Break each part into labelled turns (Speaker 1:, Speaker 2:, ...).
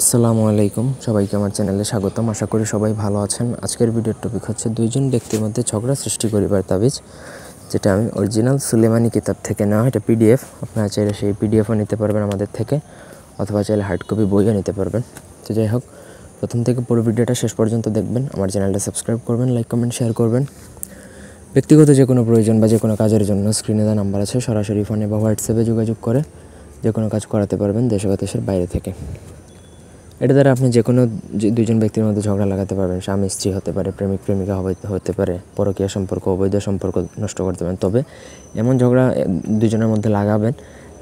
Speaker 1: আসসালামু আলাইকুম, সবাইকে আমার চ্যানেলে স্বাগতম। আশা করি সবাই ভালো আছেন। আজকের ভিডিওর টপিক হচ্ছে দুইজন ব্যক্তির মধ্যে ঝগড়া সৃষ্টি করিবার তাবিজ, যেটা আমি অরিজিনাল সুলেমানি কিতাব থেকে নেওয়া। এটা পিডিএফ, আপনারা চাইলে সেই পিডিএফও নিতে পারবেন আমাদের থেকে, অথবা চাইলে হার্ড কপি বইও নিতে পারবেন। তো যাই হোক, প্রথম থেকে পুরো ভিডিওটা শেষ পর্যন্ত দেখবেন। আমার চ্যানেলটা সাবস্ক্রাইব করবেন, লাইক কমেন্ট শেয়ার করবেন। ব্যক্তিগত যে কোনো প্রয়োজন বা যে কোনো কাজের জন্য স্ক্রিনে দেওয়া নাম্বার আছে, সরাসরি ফোনে বা হোয়াটসঅ্যাপে যোগাযোগ করে যে কোনো কাজ করাতে পারবেন দেশ বা দেশের বাইরে থেকে। এটা দ্বারা আপনি যে কোনো দুইজন ব্যক্তির মধ্যে ঝগড়া লাগাতে পারবেন। স্বামী স্ত্রী হতে পারে, প্রেমিক প্রেমিকা হতে পারে, পরকীয়া সম্পর্ক, অবৈধ সম্পর্ক নষ্ট করতে পারেন। তবে এমন ঝগড়া দুজনের মধ্যে লাগাবেন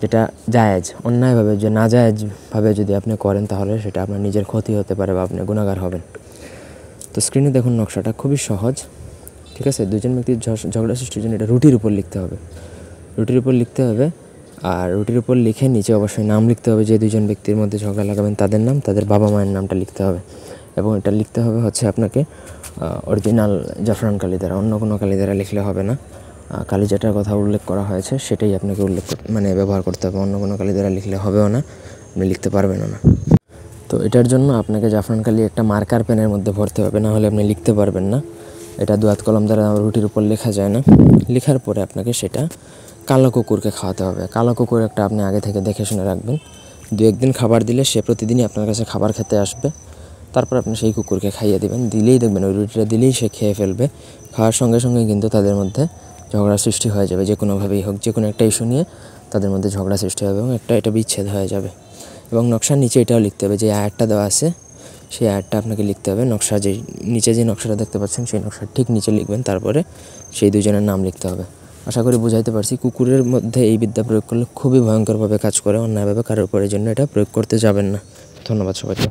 Speaker 1: যেটা জায়েজ। অন্যায়ভাবে যে না জায়েজভাবে যদি আপনি করেন, তাহলে সেটা আপনার নিজের ক্ষতি হতে পারে বা আপনি গুনাহগার হবেন। তো স্ক্রিনে দেখুন, নকশাটা খুবই সহজ, ঠিক আছে। দুজন ব্যক্তির ঝগড়া সৃষ্টির জন্য এটা রুটির উপর লিখতে হবে। আর রুটির উপর লিখে নিচে অবশ্যই নাম লিখতে হবে। যে দুজন ব্যক্তির মধ্যে ঝগড়া লাগাবেন তাদের নাম, তাদের বাবা মায়ের নামটা লিখতে হবে। এবং এটা লিখতে হবে হচ্ছে আপনাকে অরিজিনাল জাফরান কালি দ্বারা, অন্য কোনো কালি দ্বারা লিখলে হবে না। কালি যেটার কথা উল্লেখ করা হয়েছে সেটাই আপনাকে ব্যবহার করতে হবে। অন্য কোনো কালি দ্বারা লিখলে হবেও না, আপনি লিখতে পারবেনও না। তো এটার জন্য আপনাকে জাফরান কালি একটা মার্কার পেনের মধ্যে ভরতে হবে, না হলে আপনি লিখতে পারবেন না। এটা দুয়াত কলম দ্বারা রুটির উপর লেখা যায় না। লেখার পরে আপনাকে সেটা কালো কুকুরকে খাওয়াতে হবে। কালো কুকুর একটা আপনি আগে থেকে দেখে শুনে রাখবেন। 2-1 দিন খাবার দিলে সে প্রতিদিনই আপনার কাছে খাবার খেতে আসবে। তারপর আপনি সেই কুকুরকে খাইয়ে দেবেন। দিলেই দেখবেন ওই রুটিটা দিলেই সে খেয়ে ফেলবে। খাওয়ার সঙ্গে সঙ্গে কিন্তু তাদের মধ্যে ঝগড়া সৃষ্টি হয়ে যাবে। যে কোনোভাবেই হোক, যে কোনো একটা ইস্যু নিয়ে তাদের মধ্যে ঝগড়া সৃষ্টি হবে এবং এটা বিচ্ছেদ হয়ে যাবে। এবং নকশার নিচে এটাও লিখতে হবে, যে আয়াতটা দেওয়া আছে সেই আয়াতটা আপনাকে লিখতে হবে। নিচে যে নকশাটা দেখতে পাচ্ছেন সেই নকশার ঠিক নিচে লিখবেন। তারপরে সেই দুজনের নাম লিখতে হবে। আশা করি বুঝাইতে পারছি। কুকুরের মধ্যে এই বিদ্যা প্রয়োগ করলে খুবই ভয়ঙ্করভাবে কাজ করে। অন্যায়ভাবে কারোর উপরের জন্য এটা প্রয়োগ করতে যাবেন না। ধন্যবাদ সবাইকে।